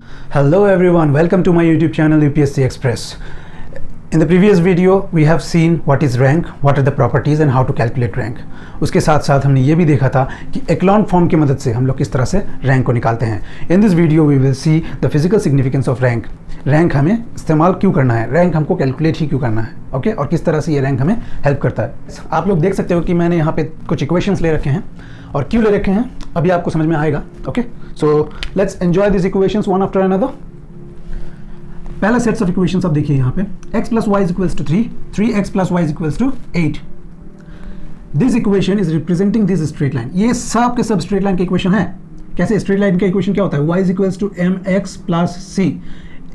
Hello everyone, welcome to my YouTube channel UPSC Express. In the previous video we have seen what is rank, what are the properties and how to calculate rank. उसके साथ साथ हमने ये भी देखा था कि echelon form की मदद से हम लोग किस तरह से rank को निकालते हैं. In this video we will see the physical significance of rank. Rank हमें इस्तेमाल क्यों करना है, rank हमको calculate ही क्यों करना है, ओके और किस तरह से ये rank हमें help करता है. आप लोग देख सकते हो कि मैंने यहाँ पे कुछ equations ले रखे हैं और क्यों ले रखे हैं अभी आपको समझ में आएगा. Okay so let's enjoy this equations one after another. पहला सेट्स ऑफ इक्वेशंस आप देखिए यहाँ पे x plus y is equals to 3, 3x plus y is equals to 8. This equation is representing this straight line. ये सब के सब straight line के इक्वेशन है. कैसे स्ट्रेट लाइन का इक्वेशन क्या होता है, y is equals to mx plus c.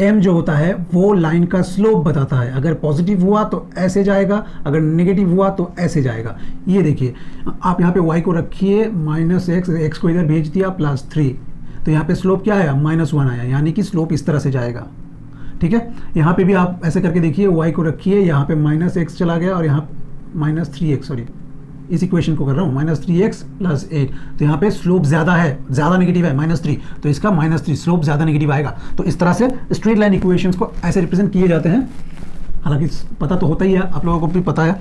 m जो होता है वो लाइन का स्लोप बताता है. अगर पॉजिटिव हुआ तो ऐसे जाएगा, अगर नेगेटिव हुआ तो ऐसे जाएगा. ये देखिए आप यहाँ पे y को रखिए -x को इधर भेज दिया +3, तो यहाँ पे स्लोप क्या आया -1 आया, यानी कि स्लोप इस तरह से जाएगा. ठीक है, यहाँ पे भी आप ऐसे करके देखिए, y को रखिए यहाँ पे -x चला गया और यहाँ -3x, सॉरी इस इक्वेशन को कर रहा हूँ -3x + 8, तो यहाँ पे स्लोप ज़्यादा है, ज़्यादा नेगेटिव है -3, तो इसका -3 स्लोप ज़्यादा नेगेटिव आएगा. तो इस तरह से स्ट्रेट लाइन इक्वेशंस को ऐसे रिप्रेजेंट किए जाते हैं. हालांकि पता तो होता ही है, आप लोगों को भी पता है,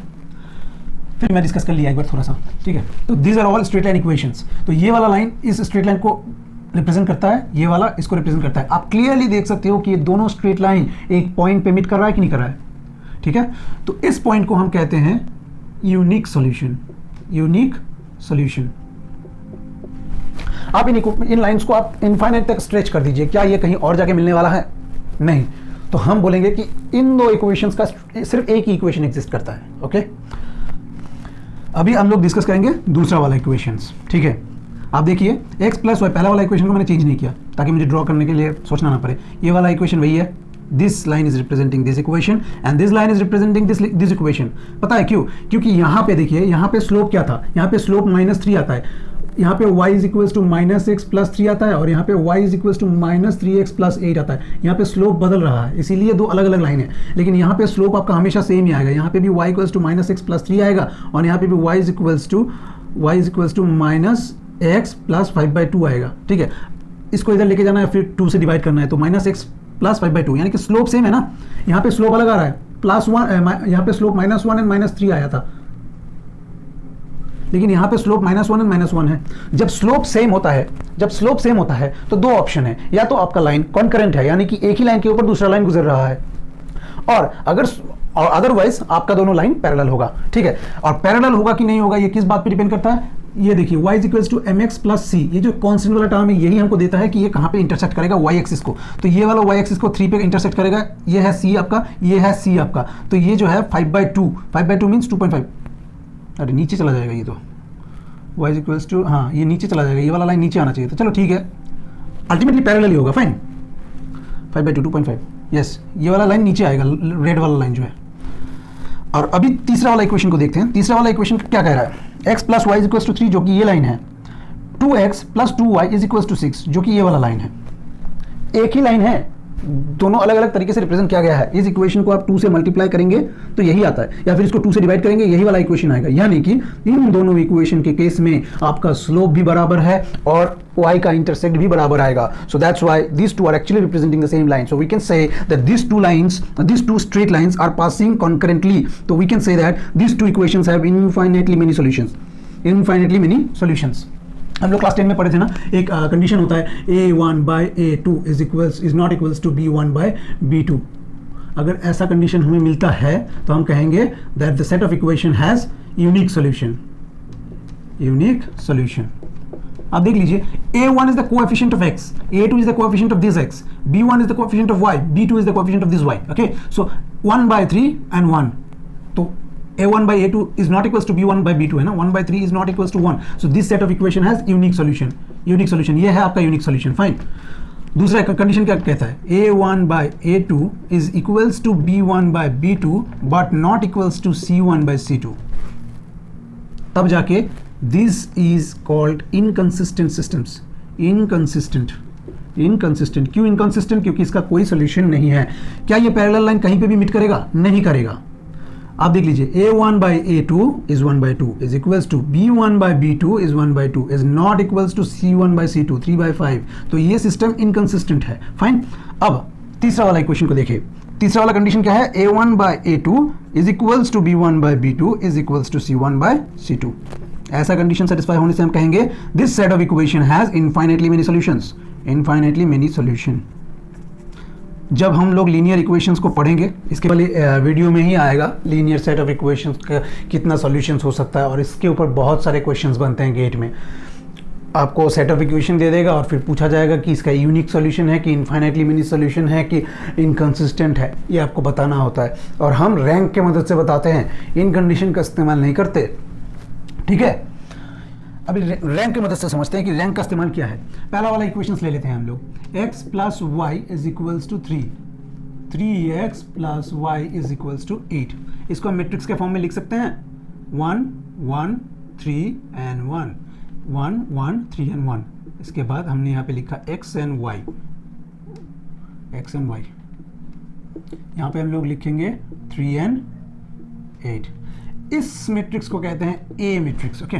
फिर मैं डिस्कस कर लिया एक बार थोड़ा सा. ठीक है, तो these are all straight line equations. तो ये वाला लाइन इस स्ट्रेट लाइन को रिप्रेजेंट करता है, ये वाला इसको रिप्रेजेंट करता है. आप क्लियरली देख सकते हो कि ये दोनों स्ट्रेट लाइन एक पॉइंट पे मीट कर रहा है कि नहीं कर रहा है. ठीक है, तो इस पॉइंट को हम कहते हैं यूनिक सॉल्यूशन. Unique solution. आप इन लाइंस को आप इनफाइनाइट तक स्ट्रेच कर दीजिए, क्या ये कहीं और जाके मिलने वाला है? नहीं. तो हम बोलेंगे कि इन दो इक्वेशंस का सिर्फ एक ही इक्वेशन एग्जिस्ट करता है. ओके, अभी हम लोग डिस्कस करेंगे दूसरा वाला इक्वेशंस. ठीक है, आप देखिए x प्लस वाई, पहला वाला इक्वेशन को मैंने चेंज नहीं किया ताकि मुझे ड्रॉ करने के लिए सोचना ना पड़े. ये वाला इक्वेशन वही है. This line is representing this equation and this line is representing this equation. पता है क्यों? क्योंकि यहाँ पे देखिए, यहाँ पे स्लोप क्या था, यहाँ पे स्लोप -3 आता है, यहाँ पे y is equals to -x plus 3 आता है और यहाँ पे y is equals to -3x plus 8 आता है. यहाँ पे स्लोप बदल रहा है, इसीलिए दो अलग अलग लाइन है, लेकिन यहाँ पे स्लोप आपका हमेशा सेम ही आएगा. यहाँ पे भी y equals to -x plus 3 आएगा और यहाँ पे भी y is equals to -x plus 5/2 आएगा. ठीक है, इसको इधर लेके जाना है, फिर 2 से डिवाइड करना है, तो -x प्लस 5/2, यानी कि स्लोप सेम है ना. यहाँ पे स्लोप अलग आ रहा है, +1, यहाँ पे स्लोप -1 एंड -3 आया था, लेकिन यहाँ पे स्लोप -1 एंड -1 है. जब स्लोप सेम होता है तो दो ऑप्शन है, या तो आपका लाइन कॉन्करेंट है, यानी कि एक ही लाइन के ऊपर दूसरा लाइन गुजर रहा है, और अदरवाइज आपका दोनों लाइन पैरेलल होगा. ठीक है, और पैरेलल होगा कि नहीं होगा ये किस बात पे डिपेंड करता है. ये देखिए y is equals to mx plus c, ये जो कांस्टेंट वाला टर्म है यही हमको देता है कि ये कहाँ पे इंटरसेक्ट करेगा y एक्सिस को. तो ये वाला y एक्सिस को 3 पे इंटरसेक्ट करेगा. ये है c आपका, ये है c आपका, तो ये जो है 5/2 मीन्स 2.5. अरे नीचे चला जाएगा ये, तो y इज इक्वल्स टू, हाँ ये नीचे चला जाएगा, ये वाला लाइन नीचे आना चाहिए. तो चलो ठीक है, अल्टीमेटली पैरेलल ही होगा. फाइन, 5/2 2.5, यस, ये वाला लाइन नीचे आएगा, रेड वाला लाइन जो है. और अभी तीसरा वाला इक्वेशन को देखते हैं. तीसरा वाला इक्वेशन क्या कह रहा है, x plus y is equals to 3 जो कि ये लाइन है, 2x plus 2y is equals to 6 जो कि ये वाला लाइन है. एक ही लाइन है, दोनों अलग अलग तरीके से रिप्रेजेंट किया गया है. इस इक्वेशन को आप 2 से मल्टीप्लाई करेंगे तो यही आता है, या फिर इसको 2 से डिवाइड करेंगे यही वाला इक्वेशन आएगा. यानी कि इन दोनों इक्वेशन के केस में आपका स्लोप भी बराबर है और y का इंटरसेक्ट भी बराबर आएगा. So that's why these two are actually representing the same line. So we can say that these two straight lines are passing concurrently. So we can say that these two equations have infinitely many solutions. हम लोग class 10 में पढ़े थे ना, एक condition होता है a1/a2 is not equals to b1/b2. अगर ऐसा कंडीशन हमें मिलता है तो हम कहेंगे that the set of equation has unique solution. आप देख लीजिए, a1 is the coefficient of x, a2 is the coefficient of this x, b1 is the coefficient of y, b2 is the coefficient of this y. Okay, so 1/3 and 1. तो a1/a2 is not equals to b1/b2 है ना, 1/3 is not equals to 1. So this set of equation has unique solution. ये है आपका unique solution. Fine. दूसरा condition क्या कहता है, a1/a2 is equals to b1/b2 but not equals to c1/c2. तब जाके this is called inconsistent systems. Inconsistent. क्यों inconsistent? क्योंकि इसका कोई सोल्यूशन नहीं है. क्या ये पैरेलल लाइन कहीं पे भी मीट करेगा? नहीं करेगा. आप देख लीजिए A1 by A2 is 1 by 2 is equals to B1 by B2 is 1 by 2 is not equals to C1 by C2 3 by 5। तो ये सिस्टम इनकंसिस्टेंट है। फाइन। अब तीसरा वाला इक्वेशन को देखिए। तीसरा वाला कंडीशन क्या है? A1 by A2 is equals to B1 by B2 is equals to C1 by C2। ऐसा कंडीशन सेटिस्फाई होने से हम कहेंगे this set of equation has infinitely many solutions. Infinitely many solution. जब हम लोग लीनियर इक्वेशंस को पढ़ेंगे, इसके वाली वीडियो में ही आएगा लीनियर सेट ऑफ इक्वेशंस का कितना सॉल्यूशंस हो सकता है, और इसके ऊपर बहुत सारे क्वेश्चंस बनते हैं गेट में। आपको सेट ऑफ इक्वेशन दे देगा और फिर पूछा जाएगा कि इसका यूनिक सॉल्यूशन है कि इनफाइनाइटली मेनी सॉल्यूशन है कि इनकंसिस्टेंट है, ये आपको बताना होता है। और हम रैंक के मदद से बताते हैं, इन कंडीशन का इस्तेमाल नहीं करते। ठीक है, अभी रैंक की मदद से समझते हैं कि रैंक का इस्तेमाल क्या है। पहला वाला इक्वेशंस ले लेते हैं हम लोग। x plus y is equals to 3, 3x plus y is equals to 8। इसको हम मैट्रिक्स के फॉर्म में लिख सकते हैं 1 1 3 and 1 1 1 3 and 1। इसके बाद हमने यहाँ पे लिखा x and y, यहाँ पे हम लोग लिखेंगे 3 and 8। इस मैट्रिक्स को कहते हैं ए मैट्रिक्स। ओके,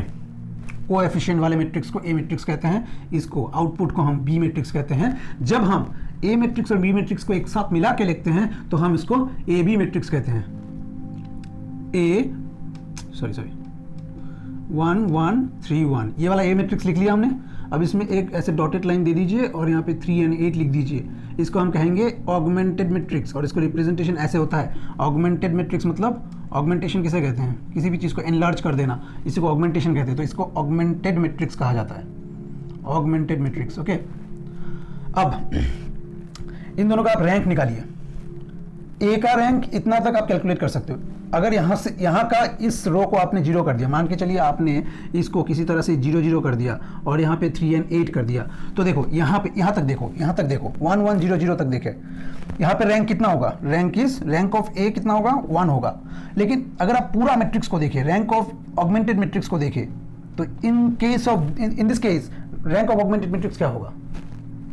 कोएफिशिएंट वाले मैट्रिक्स को ए मैट्रिक्स कहते हैं, इसको आउटपुट को हम बी मैट्रिक्स कहते हैं। जब हम ए मैट्रिक्स और बी मैट्रिक्स को एक साथ मिला के लिखते हैं तो हम इसको ए बी मैट्रिक्स कहते हैं। 1 1 3 1, ये वाला ए मैट्रिक्स लिख लिया हमने। अब इसमें एक ऐसे डॉटेड लाइन दे दीजिए और यहाँ पे 3 and 8 लिख दीजिए। इसको हम कहेंगे ऑगमेंटेड मैट्रिक्स, और इसको रिप्रेजेंटेशन ऐसे होता है। ऑगमेंटेड मैट्रिक्स मतलब ऑगमेंटेशन किसे कहते हैं? किसी भी चीज़ को एनलार्ज कर देना, इसी को ऑगमेंटेशन कहते हैं। तो इसको ऑगमेंटेड मैट्रिक्स कहा जाता है, ऑगमेंटेड मैट्रिक्स। ओके, अब इन दोनों का आप रैंक निकालिए। ए का रैंक इतना तक आप कैलकुलेट कर सकते हो। अगर यहाँ से यहाँ का इस रो को आपने 0 कर दिया, मान के चलिए आपने इसको किसी तरह से 0 0 कर दिया और यहाँ पे 3 and 8 कर दिया, तो देखो यहाँ पे यहाँ तक देखो 1 1 0 0 तक देखे। यहाँ पे रैंक कितना होगा? रैंक ऑफ ए कितना होगा? 1 होगा। लेकिन अगर आप पूरा मैट्रिक्स को देखें, रैंक ऑफ ऑगमेंटेड मैट्रिक्स को देखें, तो in this case rank of augmented matrix क्या होगा?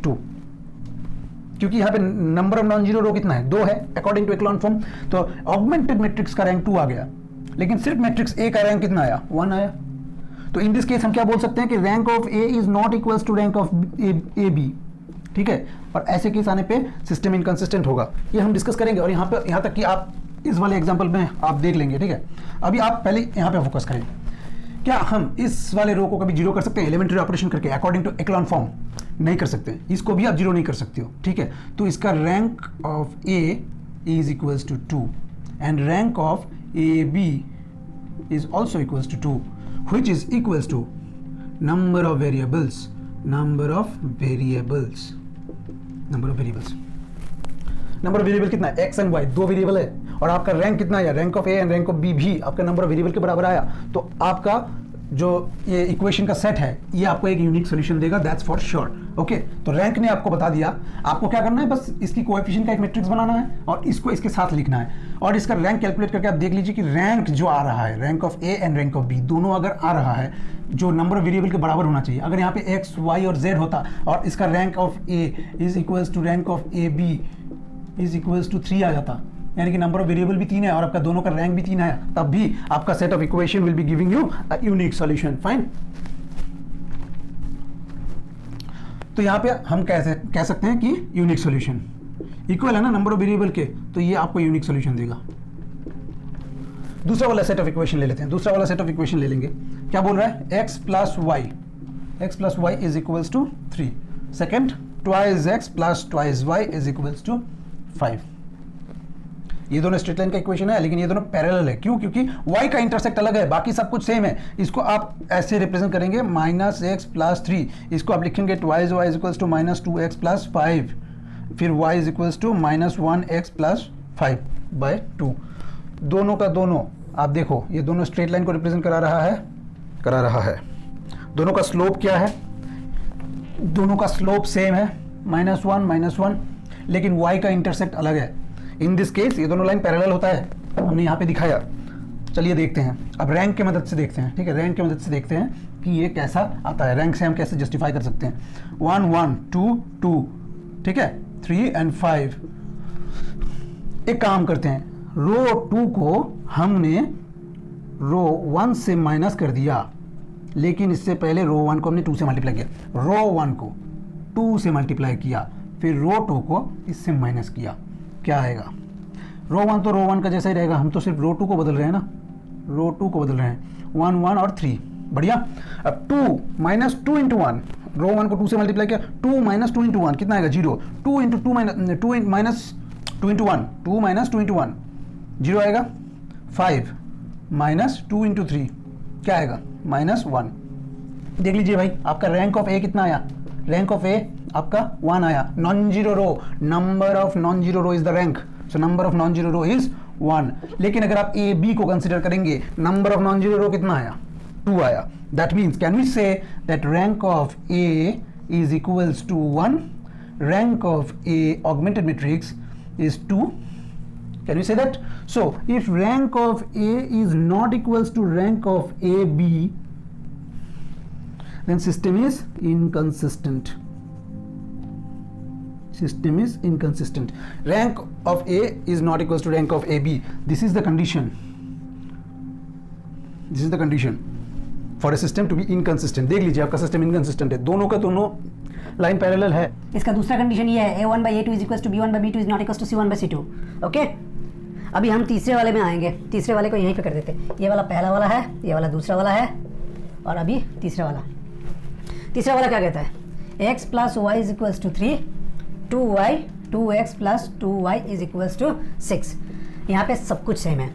2, क्योंकि यहाँ पे number of non zero row कितना है? 2 है अकॉर्डिंग टू एक्लॉन फॉर्म। तो ऑगमेंटेड मैट्रिक्स का रैंक 2 आ गया, लेकिन सिर्फ मैट्रिक्स ए का रैंक कितना आया? 1 आया। तो इन दिस केस हम क्या बोल सकते हैं कि rank of A is not equals to rank of A B. ठीक है, और ऐसे केस आने पे सिस्टम इनकंसिस्टेंट होगा, ये हम डिस्कस करेंगे। और यहाँ तक कि आप इस वाले एग्जाम्पल में आप देख लेंगे। ठीक है, अभी आप पहले यहाँ पे फोकस करें। क्या हम इस वाले रो को कभी 0 कर सकते हैं एलिमेंट्री ऑपरेशन करके अकॉर्डिंग टू एक्लॉन फॉर्म? नहीं कर सकते। इसको भी आप 0 नहीं कर सकते हो। ठीक है, तो इसका rank of A is equals to 2 and rank of A B is also equals to 2, which is equals to number of variables. Number of variable कितना है? एक्स एंड वाई, 2 वेरिएबल है। और आपका रैंक कितना है? Rank of A and rank of B भी आपका number of variable के बराबर आया। तो आपका जो ये इक्वेशन का सेट है ये आपको एक यूनिक सॉल्यूशन देगा, दैट्स फॉर श्योर। ओके, तो रैंक ने आपको बता दिया। आपको क्या करना है? बस इसकी कोएफिशिएंट का एक मैट्रिक्स बनाना है और इसको इसके साथ लिखना है, और इसका रैंक कैलकुलेट करके आप देख लीजिए कि रैंक जो आ रहा है, rank of A and rank of B दोनों अगर आ रहा है, जो नंबर ऑफ वेरिएबल के बराबर होना चाहिए। अगर यहाँ पे एक्स वाई और जेड होता और इसका rank of A is equals to rank of A B is equals to 3 आ जाता, यानी कि नंबर ऑफ वेरिएबल भी 3 है और आपका दोनों का रैंक भी 3 आया, तब भी आपका set of equation will be giving you a unique solution. Fine. तो यहाँ पे हम कह सकते हैं कि यूनिक सॉल्यूशन इक्वल है ना नंबर ऑफ वेरिएबल के, तो ये आपको यूनिक सॉल्यूशन देगा। दूसरा वाला सेट ऑफ इक्वेशन ले लेते हैं। दूसरा वाला सेट ऑफ इक्वेशन ले लेंगे। क्या बोल रहा है? x plus y is equals to 3। Second, twice x plus twice y is equals to 5। ये दोनों स्ट्रेट लाइन का इक्वेशन है, लेकिन ये दोनों पैरेलल है। क्यों? क्योंकि y का इंटरसेक्ट अलग है, बाकी सब कुछ सेम है। इसको आप ऐसे रिप्रेजेंट करेंगे -x प्लस 3, इसको आप लिखेंगे twice y is equals to -2x plus 5, फिर y is equals to -1x plus 5/2। दोनों का दोनों आप देखो, ये दोनों स्ट्रेट लाइन को रिप्रेजेंट करा रहा है। दोनों का स्लोप क्या है? दोनों का स्लोप सेम है, -1, लेकिन y का इंटरसेक्ट अलग है। इन दिस केस ये दोनों लाइन पैरेलल होता है, हमने यहाँ पे दिखाया। चलिए देखते हैं, अब रैंक के मदद से देखते हैं। ठीक है, रैंक की मदद से देखते हैं कि ये कैसा आता है। रैंक से हम कैसे जस्टिफाई कर सकते हैं। 1 1 2 2, ठीक है, 3 and 5। एक काम करते हैं, रो 2 को हमने रो 1 से माइनस कर दिया, लेकिन इससे पहले रो 1 को हमने 2 से मल्टीप्लाई किया। रो 1 को 2 से मल्टीप्लाई किया, फिर रो 2 को इससे माइनस किया, क्या आएगा? रो 1 तो रो 1 का जैसा ही रहेगा, हम तो सिर्फ रो 2 को बदल रहे हैं ना, रो 2 को बदल रहे हैं, 1 1 और 3, बढ़िया। अब 2 माइनस 2 इंटू 1, रो 1 को 2 से मल्टीप्लाई किया, 2 माइनस 2 इंटू 1 कितना आएगा? 0। 2 into 2 minus 2 into 1, 2 minus 2 into 1 0 आएगा। 5 माइनस 2 इंटू 3 क्या आएगा? -1। देख लीजिए भाई, आपका रैंक ऑफ ए कितना आया? रैंक ऑफ ए आपका 1 आया। Non zero row, number of non zero row is the rank, so number of non zero row is 1। लेकिन अगर आप ए बी को कंसिडर करेंगे, number of non zero row कितना आया? 2 आया। That means can we say that rank of A is equals to 1, rank of A augmented matrix is 2. Can we say that? So if rank of A is not equals to rank of AB, then system is inconsistent. System is inconsistent. Rank of A is not equals to rank of AB. This is the condition. This is the condition for a system to be inconsistent. देख लीजिए, आपका system inconsistent है, दोनों का दोनों line parallel है। इसका दूसरा कंडीशन ये है a1 by a2 is equals to b1 by b2 is not equals to c1 by c2। Okay, अभी हम तीसरे वाले में आएंगे। तीसरे वाले को यहीं पे कर देते हैं। ये वाला पहला वाला है, ये वाला दूसरा वाला है, और अभी तीसरा वाला। तीसरा वाला क्या कहता है? x plus y is equals to 3, 2x plus 2y is equals to 6। यहाँ पे सब कुछ सेम है।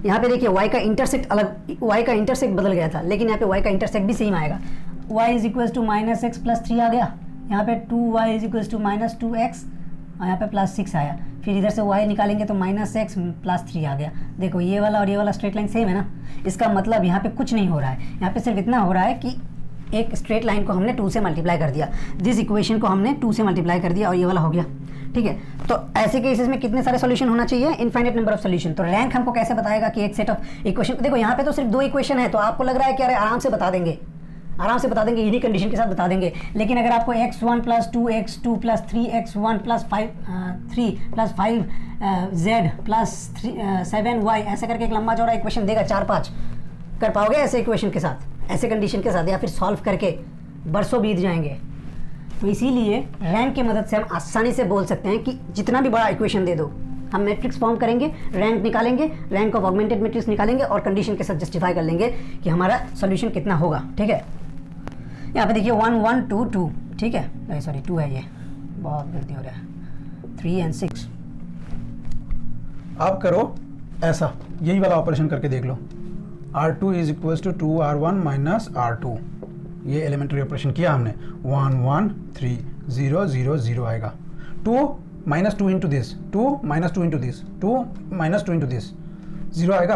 यहाँ पे देखिए y का इंटरसेक्ट अलग, y का इंटरसेक्ट बदल गया था, लेकिन यहाँ पे y का इंटरसेक्ट भी सेम आएगा। y is equals to -x plus 3 आ गया, यहाँ पे 2y is equals to -2x, और यहाँ पे +6 आया। फिर इधर से y निकालेंगे तो -x प्लस 3 आ गया। देखो ये वाला और ये वाला स्ट्रेट लाइन सेम है ना, इसका मतलब यहाँ पे कुछ नहीं हो रहा है। यहाँ पे सिर्फ इतना हो रहा है कि एक स्ट्रेट लाइन को हमने 2 से मल्टीप्लाई कर दिया, दिस इक्वेशन को हमने 2 से मल्टीप्लाई कर दिया, और ये वाला हो गया। ठीक है, तो ऐसे केसेस में कितने सारे सॉल्यूशन होना चाहिए? Infinite number of solution. तो रैंक हमको कैसे बताएगा कि एक सेट ऑफ इक्वेशन, देखो यहाँ पे तो सिर्फ 2 इक्वेशन है, तो आपको लग रहा है कि अरे आराम से बता देंगे, आराम से बता देंगे, इन्हीं कंडीशन के साथ बता देंगे। लेकिन अगर आपको x1 plus 2 x2 plus 3 x1 plus 3 plus 5 z plus 7y ऐसे करके एक लंबा चौड़ा इक्वेशन देगा, 4-5 कर पाओगे ऐसे इक्वेशन के साथ, ऐसे कंडीशन के साथ, या फिर सॉल्व करके बरसों बीत जाएंगे। तो इसीलिए रैंक की मदद से हम आसानी से बोल सकते हैं कि जितना भी बड़ा इक्वेशन दे दो, हम मैट्रिक्स फॉर्म करेंगे, रैंक निकालेंगे, रैंक ऑफ ऑगमेंटेड मैट्रिक्स निकालेंगे, और कंडीशन के साथ जस्टिफाई कर लेंगे कि हमारा सॉल्यूशन कितना होगा। ठीक है, यहाँ पे देखिए 1 1 2 2, ठीक है, सॉरी 2 है, ये बहुत गलती हो रहा है, 3 and 6। आप करो ऐसा, यही वाला ऑपरेशन करके देख लो। R2 is equals to 2R1 minus R2, ये एलिमेंट्री ऑपरेशन किया हमने। 1 1 3 0 0 0 आएगा। 2 minus 2 into this, 2 minus 2 into this, 2 minus 2 into this, 0 आएगा।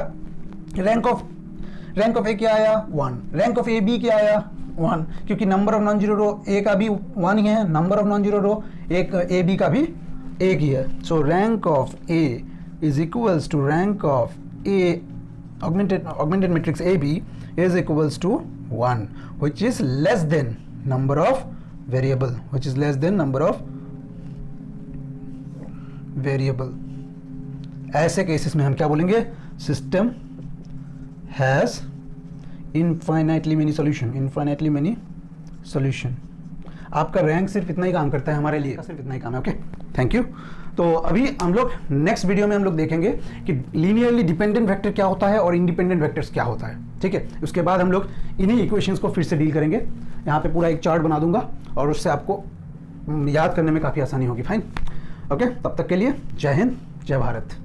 रैंक ऑफ ए क्या आया? 1। रैंक ऑफ ए बी क्या आया? 1, क्योंकि number of non zero row A का भी 1 ही है, number of non zero row एक ए बी का भी 1 ही है। So rank of A is equals to rank of A augmented matrix A B is equals to 1, which is less than number of variable, which is less than number of variable। ऐसे cases में हम क्या बोलेंगे? System has infinitely many solution, infinitely many solution. आपका rank सिर्फ इतना ही काम करता है हमारे लिए, सिर्फ इतना ही काम है। Okay, thank you. तो अभी हम लोग नेक्स्ट वीडियो में हम लोग देखेंगे कि लीनियरली डिपेंडेंट वेक्टर क्या होता है और इंडिपेंडेंट वेक्टर्स क्या होता है। ठीक है, उसके बाद हम लोग इन्हीं इक्वेशंस को फिर से डील करेंगे। यहाँ पे पूरा एक चार्ट बना दूंगा और उससे आपको याद करने में काफ़ी आसानी होगी। फाइन, ओके, तब तक के लिए जय हिंद, जय भारत।